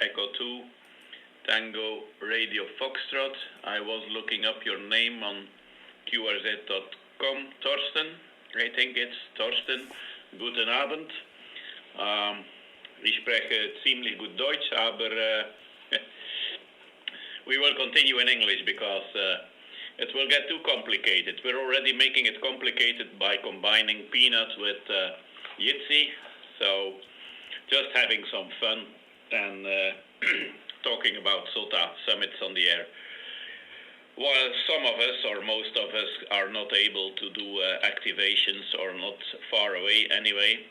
Echo 2, Tango Radio Foxtrot. I was looking up your name on qrz.com, Torsten. I think it's Torsten. Guten Abend. Ich spreche ziemlich gut Deutsch, aber we will continue in English because it will get too complicated. We're already making it complicated by combining peanuts with Jitsi, so just having some fun and talking about SOTA summits on the air. While some of us, or most of us, are not able to do activations or not far away anyway.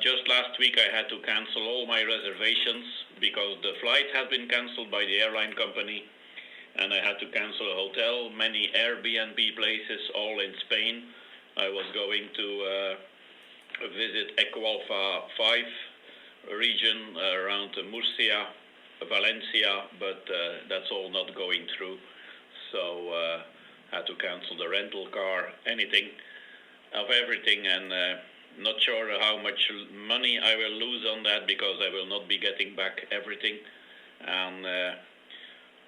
Just last week I had to cancel all my reservations because the flight had been cancelled by the airline company, and I had to cancel a hotel, many Airbnb places, all in Spain. I was going to visit Eco Alpha 5 region around Murcia, Valencia, but that's all not going through. So had to cancel the rental car, anything of everything, and not sure how much money I will lose on that because I will not be getting back everything, and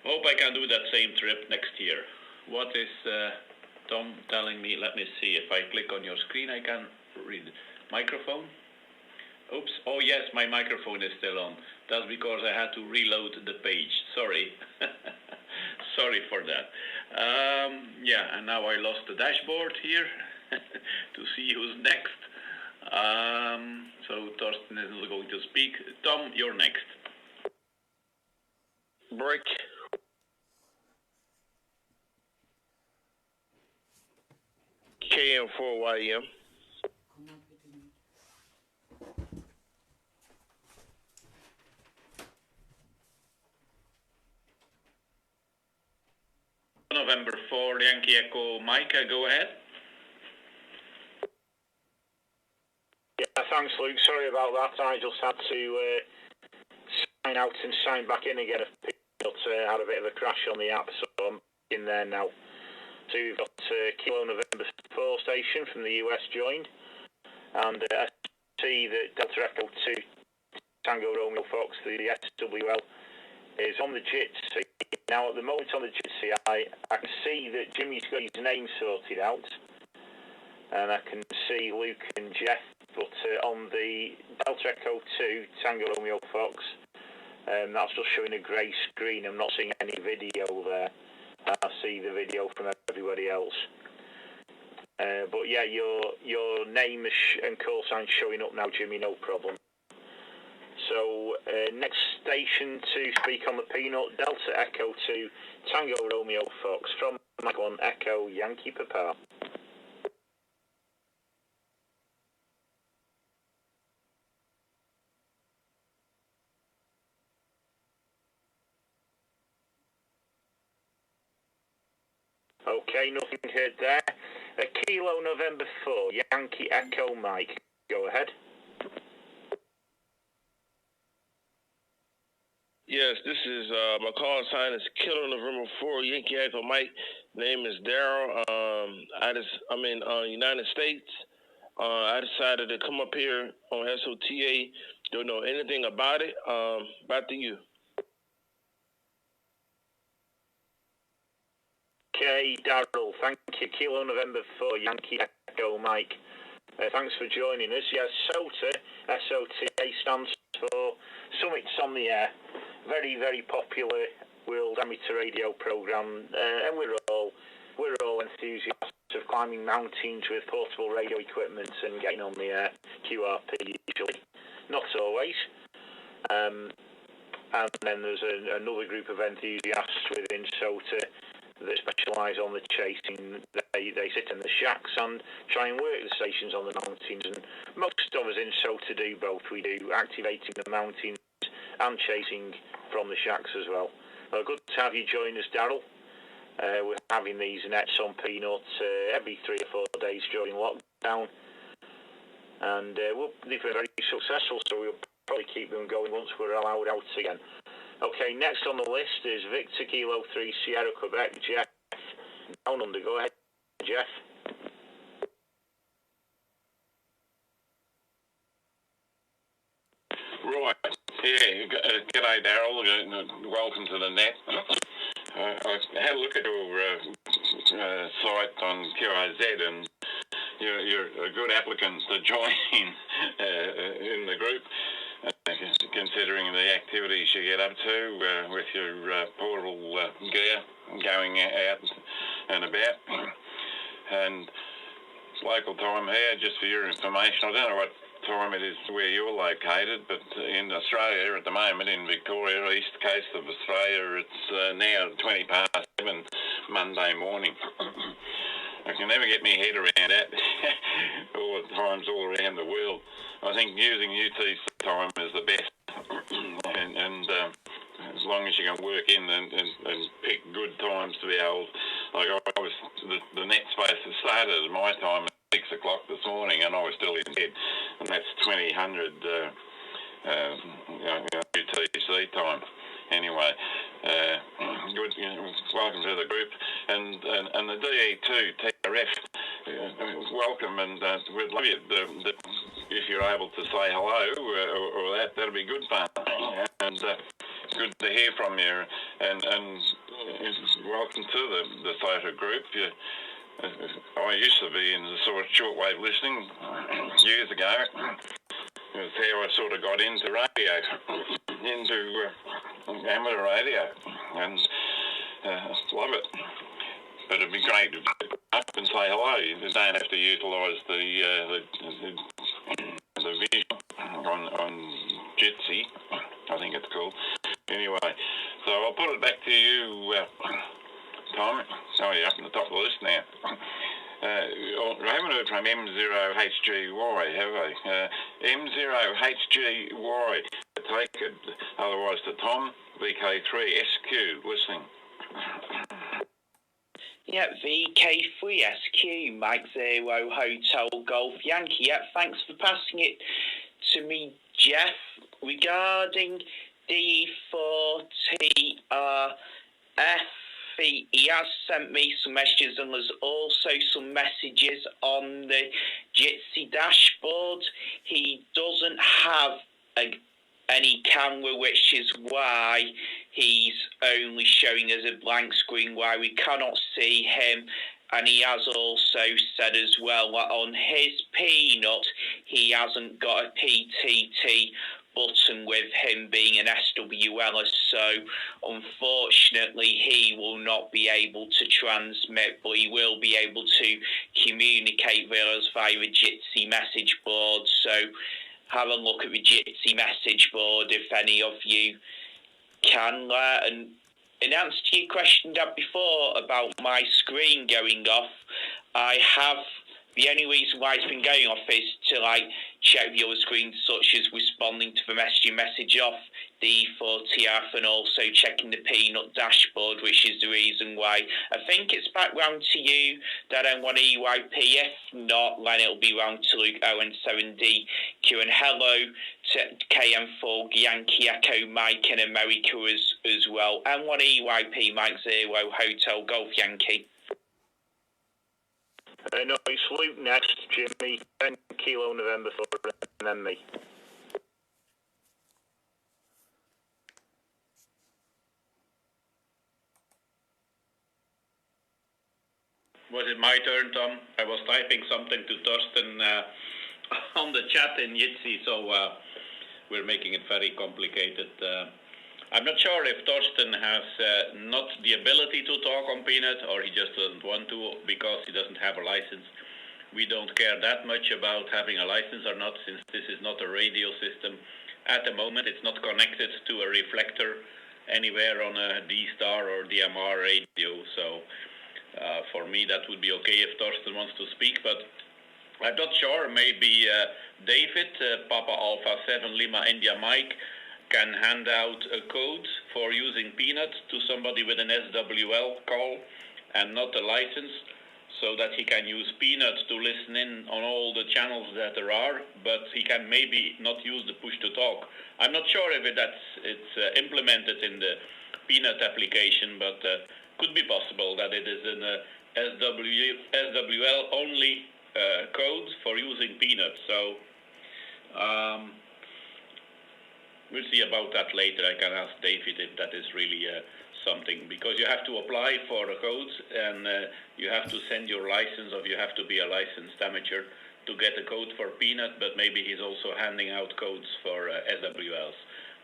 hope I can do that same trip next year. What is Tom telling me? Let me see. If I click on your screen I can read. Microphone? Oops. Oh yes, my microphone is still on. That's because I had to reload the page. Sorry. Sorry for that. Yeah, and now I lost the dashboard here to see who's next. So Torsten is going to speak. Tom, you're next. Break. KM4YM. November 4, Yankee Echo Mike, go ahead. Yeah, thanks Luke, sorry about that. I just had to sign out and sign back in again. I had a bit of a crash on the app, so I'm in there now. So we've got Kilo November 4 station from the US joined, and I see that Delta Echo 2 Tango Romeo Fox, the SWL, is on the JITC. Now at the moment on the JITC I can see that Jimmy's got his name sorted out, and I can see Luke and Jeff, but on the Delta Echo 2 Tango Romeo Fox, that's just showing a grey screen. I'm not seeing any video there. I see the video from everybody else. But yeah, your name and call sign showing up now, Jimmy, no problem. So next station to speak on the peanut, Delta Echo 2 Tango Romeo Fox from Mike 1 Echo Yankee Papa. Okay, nothing heard there. Kilo November 4, Yankee Echo Mike. Go ahead. Yes, this is my call sign is Kilo November 4, Yankee Echo Mike. Name is Daryl. I'm in United States. I decided to come up here on SOTA. Don't know anything about it. Back to you. Okay, Daryl, thank you. Kilo November 4, Yankee Echo Mike. Thanks for joining us. Yes, SOTA, SOTA stands for Summits on the Air. Very, very popular World Amateur Radio program, and we're all enthusiasts of climbing mountains with portable radio equipment and getting on the air. QRP usually, not always. And then there's another group of enthusiasts within SOTA that specialise on the chasing. They sit in the shacks and try and work the stations on the mountains, and most of us in SOTA do both. We do activating the mountains and chasing from the shacks as well. Good to have you join us, Daryl. We're having these nets on peanuts every 3 or 4 days during lockdown, and they've been very successful, so we'll probably keep them going once we're allowed out again. Okay, next on the list is Victor Kilo 3 Sierra Quebec, Jeff down under. Go ahead, Jeff. Right, G'day, Daryl. Welcome to the net. I had a look at your site on QIZ, and you're a good applicant to join in the group, considering the activities you get up to with your portable gear going out and about. And it's local time here, just for your information. I don't know what time it is where you're located, but in Australia at the moment, in Victoria, east coast of Australia, it's now 7:20 Monday morning. I can never get my head around that. All the times all around the world. I think using UTC time is the best, and as long as you can work in and pick good times to be able. Like I was, the net space started at my time at 6 o'clock this morning, and I was still in bed, and that's 2000 UTC time. Anyway, good. Welcome to the group, and the DE2TRF. Welcome, and we'd love you if you're able to say hello or that'll be good fun, and good to hear from you, and welcome to the photo group. I used to be in the sort of shortwave listening years ago. That's how I sort of got into radio, into amateur radio, and love it. But it'd be great to get up and say hello. You don't have to utilise the visual on Jitsi, I think it's called. Anyway, so I'll put it back to you, Tom. Sorry, up in the top of the list now. I haven't heard from M0HGY, have I? M0HGY, take it otherwise to Tom, VK3SQ, listening. Yeah, VK3SQ, Mike 0 Hotel Golf Yankee. Yeah, thanks for passing it to me, Jeff. Regarding DE2TRF, he has sent me some messages, and there's also some messages on the Jitsi dashboard. He doesn't have any camera, which is why he's only showing us a blank screen, why we cannot see him. And he has also said as well that on his peanut, he hasn't got a PTT button, with him being an SWLer, so unfortunately he will not be able to transmit, but he will be able to communicate with us via the Jitsi message board. So have a look at the Jitsi message board if any of you can. And in answer to your question, Dad, before about my screen going off, the only reason why it's been going off is to check the other screens, such as responding to the message off DE2TRF, and also checking the peanut dashboard, which is the reason why. I think it's back round to you, that N1 EYP. If not, then it'll be round to Luke ON7DQ, and hello to KM4 Yankee Echo Mike in America as well. N1 EYP Mike 0 Hotel Golf Yankee. No, it's Luke next, Jimmy, 10 Kilo November 4, and then me. Was it my turn, Tom? I was typing something to Thorsten on the chat in Jitsi, so we're making it very complicated. I'm not sure if Thorsten has not the ability to talk on Peanut, or he just doesn't want to because he doesn't have a license. We don't care that much about having a license or not, since this is not a radio system. At the moment, it's not connected to a reflector anywhere on a D-Star or DMR radio. So for me, that would be okay if Thorsten wants to speak, but I'm not sure. Maybe David, Papa Alpha 7 Lima India Mike, can hand out a code for using Peanut to somebody with an SWL call and not a license, so that he can use Peanut to listen in on all the channels that there are, but he can maybe not use the push to talk. I'm not sure if it's implemented in the Peanut application, but could be possible that it is an SWL only code for using Peanut. So we'll see about that later. I can ask David if that is really something, because you have to apply for the codes and you have to send your license, or you have to be a licensed amateur to get a code for Peanut, but maybe he's also handing out codes for SWLs.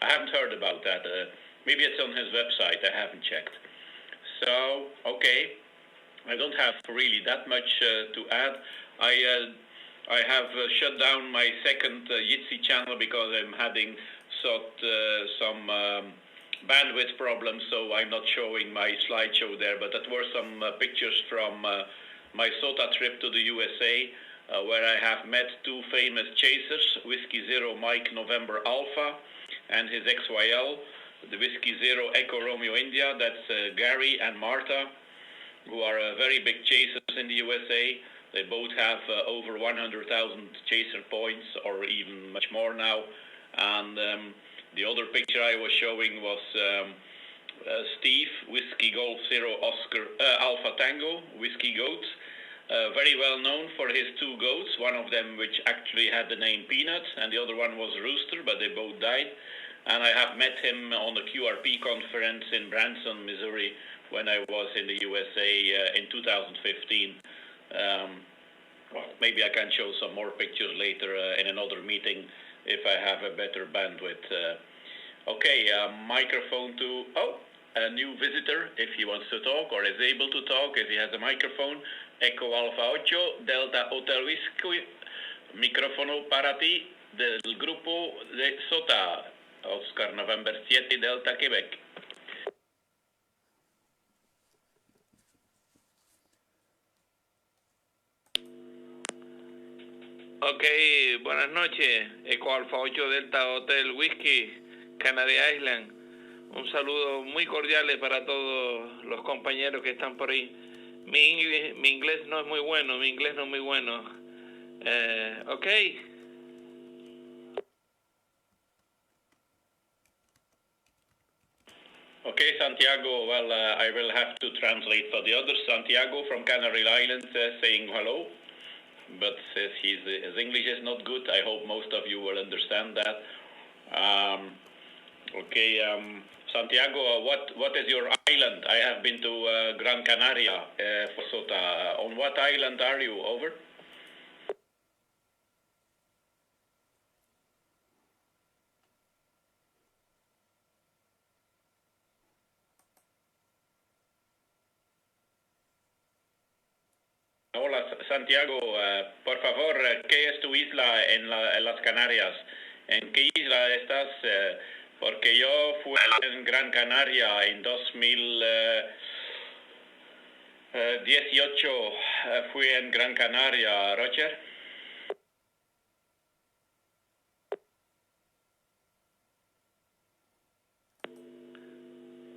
I haven't heard about that. Maybe it's on his website. I haven't checked. So, okay. I don't have really that much to add. I have shut down my second Jitsi channel because I'm having some bandwidth problems, so I'm not showing my slideshow there. But that were some pictures from my SOTA trip to the USA, where I have met two famous chasers, Whiskey Zero Mike November Alpha and his XYL, the Whiskey Zero Echo Romeo India. That's Gary and Martha, who are very big chasers in the USA. They both have over 100,000 chaser points, or even much more now. And the other picture I was showing was Steve, Whiskey Golf Zero Oscar Alpha Tango, Whiskey Goat. Very well known for his two goats, one of them which actually had the name Peanut, and the other one was Rooster, but they both died. And I have met him on the QRP conference in Branson, Missouri, when I was in the USA in 2015. Well, maybe I can show some more pictures later in another meeting if I have a better bandwidth. Okay, microphone to, a new visitor, if he wants to talk or is able to talk, if he has a microphone. Echo Alfa 8, Delta Hotel Whiskey, micrófono para ti del grupo de SOTA, Oscar November 7, Delta Quebec. Ok, buenas noches, Eco Alfa 8 Delta Hotel Whiskey, Canary Island. Un saludo muy cordial para todos los compañeros que están por ahí. Mi inglés no es muy bueno, ok. Okay, Santiago, well, I will have to translate for the others. Santiago from Canary Islands saying hello. But says his English is not good. I hope most of you will understand that. Santiago, what is your island? I have been to Gran Canaria for SOTA. On what island are you? Over. Hola, Santiago, por favor, ¿qué es tu isla en las Canarias? ¿En qué isla estás? Porque yo fui en Gran Canaria en 2018, fui en Gran Canaria, Roger.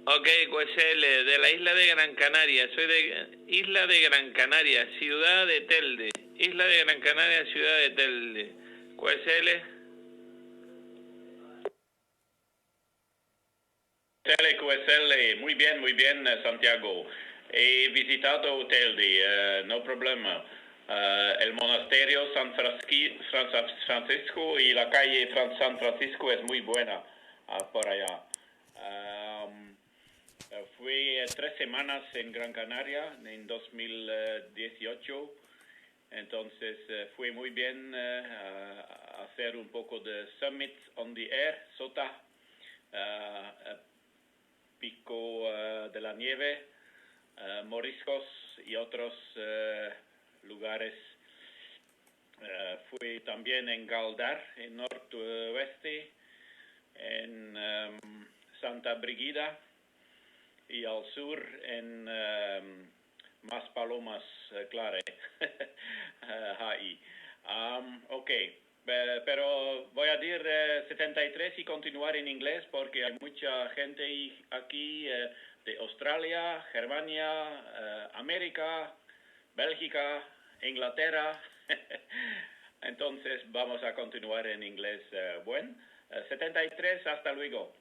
Ok, QSL, de la isla de Gran Canaria, soy de Isla de Gran Canaria, ciudad de Telde. Isla de Gran Canaria, ciudad de Telde. QSL. QSL, muy bien, Santiago. He visitado Telde, no problema. El monasterio San Francisco y la calle San Francisco es muy buena por allá. Fui 3 semanas en Gran Canaria en 2018, entonces fue muy bien hacer un poco de Summit on the Air, SOTA, Pico de la Nieve, Moriscos y otros lugares. Fui también en Galdar, en noroeste, en Santa Brigida, y al sur en Maspalomas, Clare. Ok, pero voy a decir 73 y continuar en inglés porque hay mucha gente aquí de Australia, Germania, América, Bélgica, Inglaterra. Entonces vamos a continuar en inglés. Bueno, 73, hasta luego.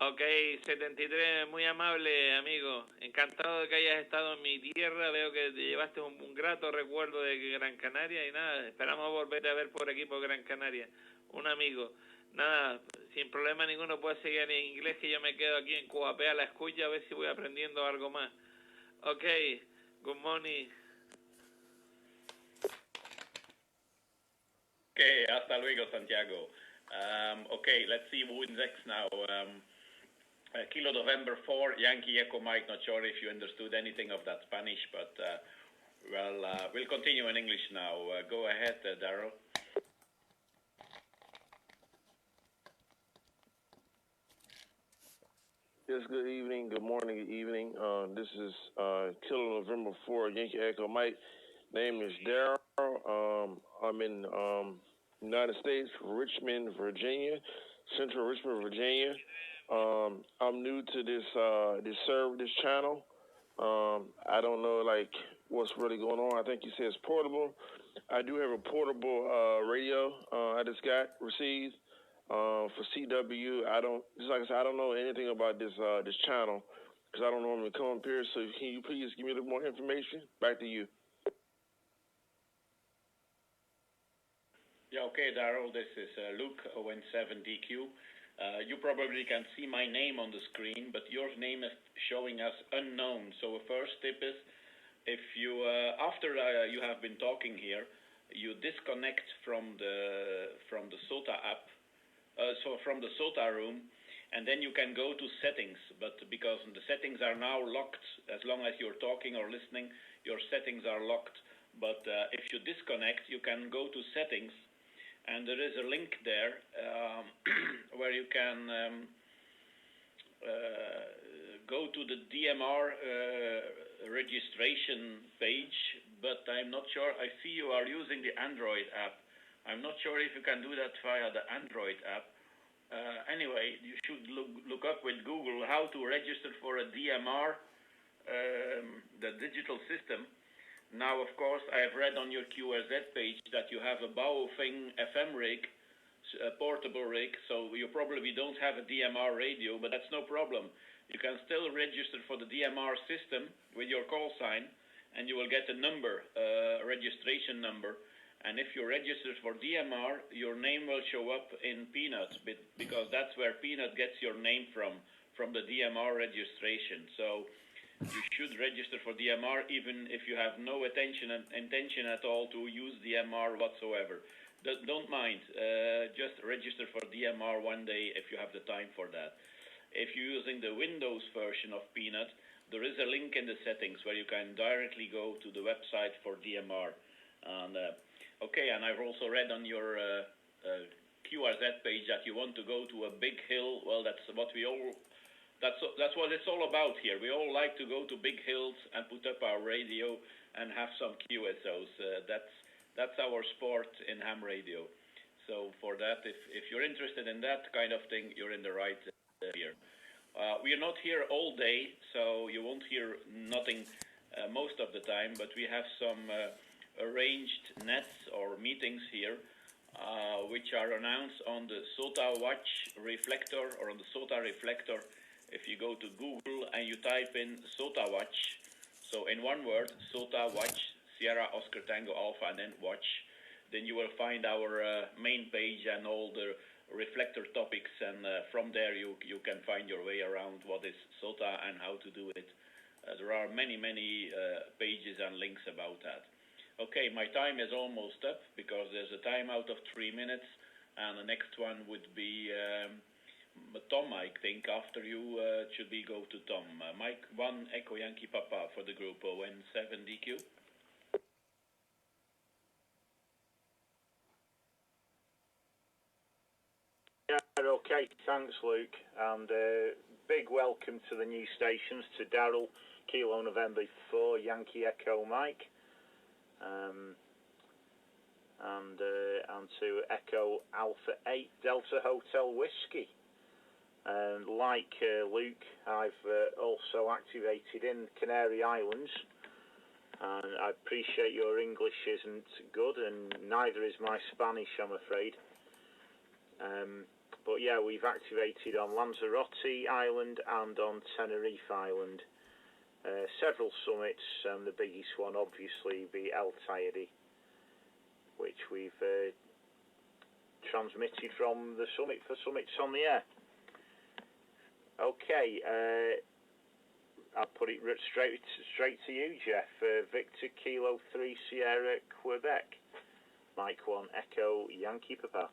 Ok, 73, muy amable, amigo. Encantado de que hayas estado en mi tierra. Veo que te llevaste un grato recuerdo de Gran Canaria y nada, esperamos volverte a ver por aquí, por Gran Canaria. Un amigo. Nada, sin problema ninguno puedes seguir en inglés, que yo me quedo aquí en Cuapé a la escucha a ver si voy aprendiendo algo más. Ok, good morning. Okay, hasta luego, Santiago. Okay, let's see who is next now. Kilo November 4, Yankee Echo Mike. Not sure if you understood anything of that Spanish, but we'll continue in English now. Go ahead, Daryl. Yes, good evening, good morning, good evening. This is Kilo November 4, Yankee Echo Mike. Name is Daryl. I'm in United States, Richmond, Virginia, Central Richmond, Virginia. I'm new to this channel. I don't know what's really going on. I think you said it's portable. I do have a portable radio. I just received for CW. Just like I said, I don't know anything about this channel because I don't normally come up here. So can you please give me a little more information? Back to you. Yeah, okay, Daryl, this is Luke, ON7DQ. You probably can see my name on the screen, but your name is showing as unknown. So the first tip is, if you, after you have been talking here, you disconnect from the SOTA app, so from the SOTA room, and then you can go to settings, but because the settings are now locked, as long as you're talking or listening, your settings are locked. But if you disconnect, you can go to settings, and there is a link there where you can go to the DMR registration page, but I'm not sure. I see you are using the Android app. I'm not sure if you can do that via the Android app. Anyway, you should look up with Google how to register for a DMR, the digital system. Now, of course, I have read on your QRZ page that you have a Baofeng FM rig, a portable rig, so you probably don't have a DMR radio, but that's no problem. You can still register for the DMR system with your call sign, and you will get a number, registration number. And if you register for DMR, your name will show up in Peanut, because that's where Peanut gets your name from the DMR registration. So you should register for DMR even if you have no intention at all to use DMR whatsoever. Don't mind, just register for DMR one day if you have the time for that. If you're using the Windows version of Peanut, there is a link in the settings where you can directly go to the website for DMR. And okay, and I've also read on your QRZ page that you want to go to a big hill. Well, that's what we all. That's what it's all about here. We all like to go to big hills and put up our radio and have some QSOs. That's our sport in ham radio. So for that, if you're interested in that kind of thing, you're in the right here. We are not here all day, so you won't hear nothing most of the time. But we have some arranged nets or meetings here, which are announced on the SOTA Watch reflector or on the SOTA reflector. If you go to Google and you type in SOTA Watch, so in one word, SOTA Watch, Sierra Oscar Tango Alpha, and then Watch, then you will find our main page and all the reflector topics, and from there you can find your way around what is SOTA and how to do it. There are many pages and links about that. Okay, my time is almost up because there's a timeout of 3 minutes, and the next one would be Tom, I think. After you should be go to Tom. Mike 1 Echo Yankee Papa for the group ON7DQ. Yeah, okay, thanks Luke, and big welcome to the new stations, to Daryl, Kilo November 4 Yankee Echo Mike, and to Echo Alpha 8 Delta Hotel Whiskey. And like Luke, I've also activated in Canary Islands, and I appreciate your English isn't good, and neither is my Spanish, I'm afraid. But yeah, we've activated on Lanzarote Island and on Tenerife Island. Several summits, the biggest one obviously be DE2TRF, which we've transmitted from the summit for Summits on the Air. Okay, I'll put it straight to you, Jeff. Victor Kilo 3 Sierra Quebec, Mike 1 Echo Yankee Papa.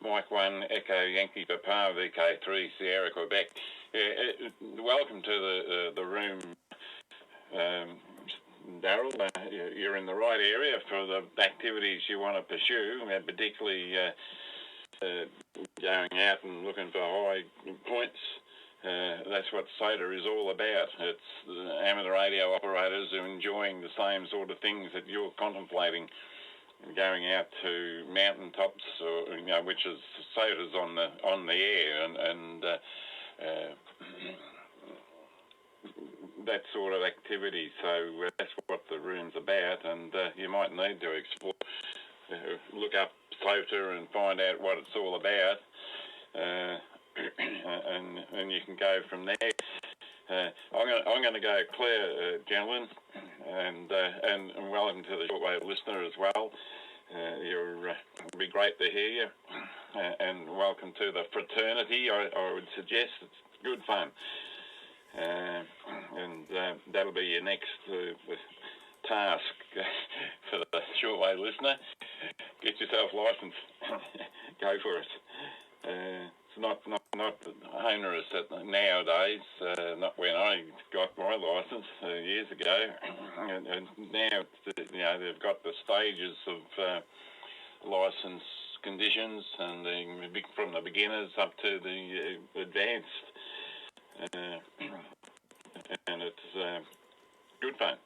Mike 1 Echo Yankee Papa, VK3 Sierra Quebec. Welcome to the room, Daryl. You're in the right area for the activities you want to pursue, particularly going out and looking for high points. That's what SgtNiGhTeR is all about. It's amateur radio operators who are enjoying the same sort of things that you're contemplating, going out to mountaintops, or which is SgtNiGhTeR's on the air, and that sort of activity. So that's what the room's about, and you might need to explore, look up SgtNiGhTeR and find out what it's all about, and you can go from there. I'm going to go clear, gentlemen, and welcome to the shortwave listener as well. It'll be great to hear you, and welcome to the fraternity. I would suggest it's good fun, and that'll be your next task for the shortwave listener. Get yourself licensed. Go for it. It's not onerous nowadays. Not when I got my license years ago, and now they've got the stages of license conditions, and from the beginners up to the advanced, and it's good fun.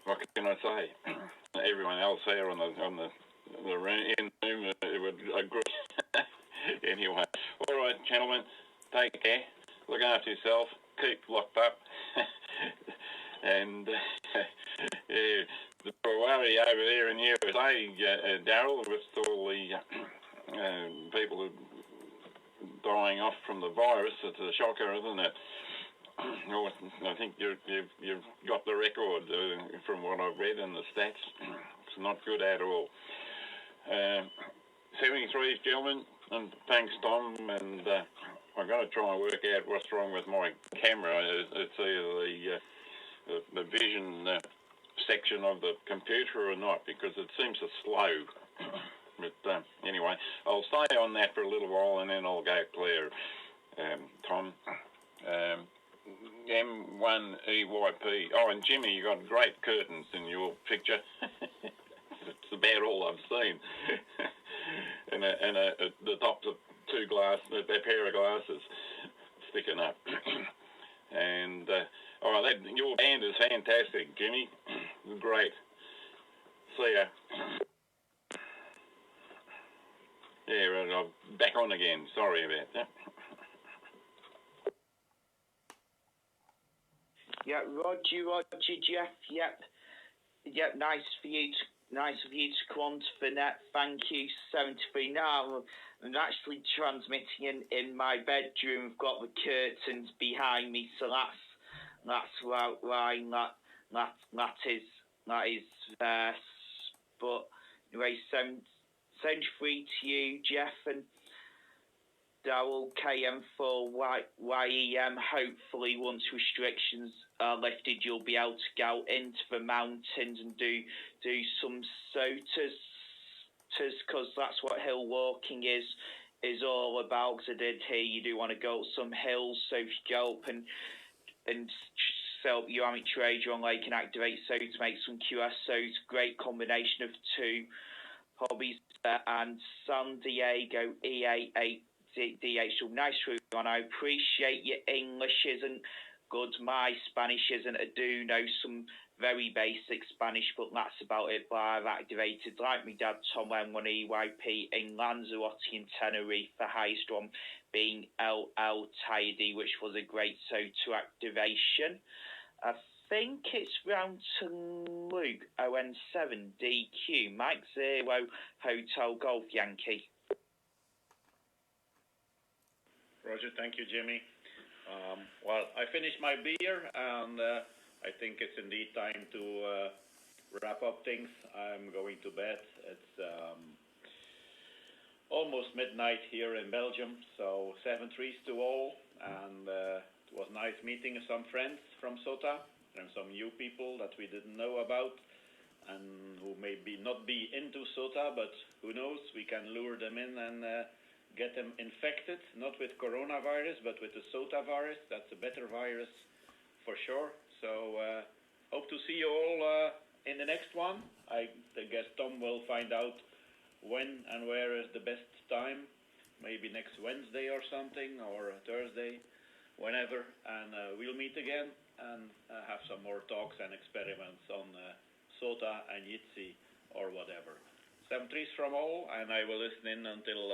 What can I say? Everyone else there on the room would agree. Anyway, all right, gentlemen, take care, look after yourself, keep locked up, and the worry over there in USA, Daryl, with all the people who are dying off from the virus, it's a shocker, isn't it? I think you've got the record from what I've read in the stats. It's not good at all. 73s, gentlemen. And thanks, Tom, and I've got to try and work out what's wrong with my camera. It's either the vision section of the computer or not, because it seems to slow. But anyway, I'll stay on that for a little while, and then I'll go clear, Tom. M1EYP. Oh, and Jimmy, you got great curtains in your picture. It's about all I've seen. and the tops of a pair of glasses sticking up. And your band is fantastic, Jimmy. Great. See ya. Yeah, right, I'm back on again. Sorry about that. Yeah, Roger, Jeff. Yep. Nice of you to come on for net. Thank you, 73. Now I'm actually transmitting in my bedroom. I've got the curtains behind me, so that's why that is there. But anyway, 73 to you, Jeff, and Darrell KM4YEM. Hopefully, once restrictions are lifted, you'll be able to go into the mountains and do some SOTAs, because that's what hill walking is all about. Because I did hear you do want to go up some hills, so if you go up and set up your amateur radio on lake and activate so to make some QSOs, great combination of two hobbies. And San Diego EA8DH, so nice route on. I appreciate your English isn't good, my Spanish isn't. I do know some very basic Spanish, but that's about it. But I've activated, like my dad Tom M1 EYP in Lanzarote and Tenerife, the highest one being DE2TRF, which was a great SO2 activation. I think it's round to Luke, ON7, DQ, Mike 0, Hotel Golf Yankee. Roger, thank you, Jimmy. Well, I finished my beer, and I think it's indeed time to wrap up things. I'm going to bed. It's almost midnight here in Belgium, so 7 trees to all, and it was nice meeting some friends from SOTA and some new people that we didn't know about and who may not be into SOTA, but who knows, we can lure them in and get them infected, not with coronavirus, but with the SOTA virus. That's a better virus for sure. So hope to see you all in the next one. I guess Tom will find out when and where is the best time, maybe next Wednesday or something, or Thursday, whenever, and we'll meet again and have some more talks and experiments on SOTA and Jitsi or whatever. 7 trees from all, and I will listen in until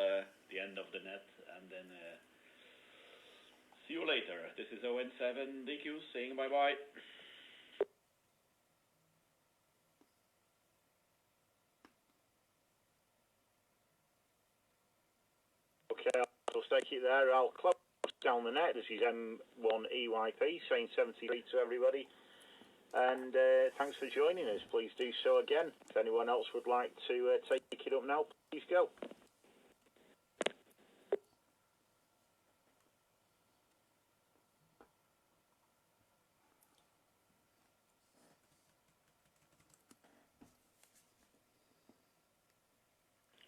the end of the net, and then see you later. This is ON7 DQ saying bye-bye. Okay, I'll stake it there. I'll close down the net. This is M1EYP saying 73 to everybody. And thanks for joining us. Please do so again. If anyone else would like to take it up now, please go.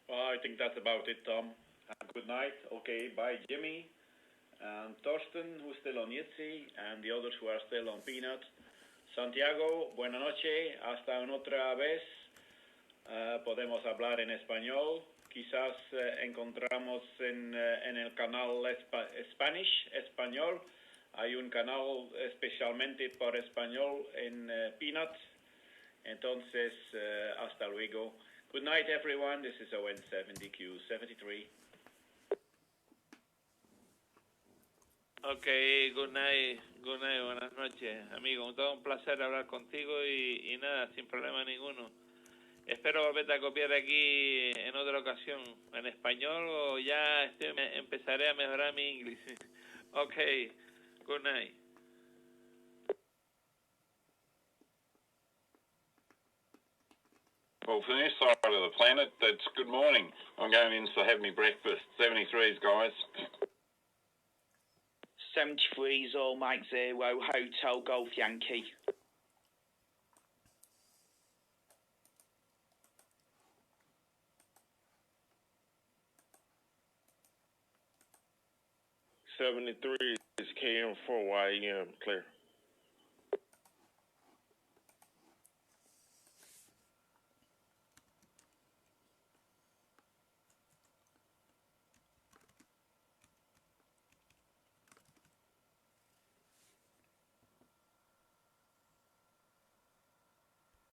Well, I think that's about it, Tom. Have a good night. Okay, bye, Jimmy. And Torsten, who's still on Jitsi, and the others who are still on Peanut. Santiago, buena noche. Hasta una otra vez. Podemos hablar en español. Quizás encontramos en el canal Spanish, español. Hay un canal especialmente por español en Peanut. Entonces, hasta luego. Good night, everyone. This is ON7DQ73. Ok, good night, buenas noches, amigo. Todo un placer hablar contigo y nada, sin problema ninguno. Espero volverte a copiar aquí en otra ocasión, en español, o ya empezaré a mejorar mi inglés. Ok, good night. Well, from this side of the planet, that's good morning. I'm going in to have me breakfast. 73s, guys. 73's all Mike 0, Hotel Golf Yankee. '73 is KM4YEM, clear.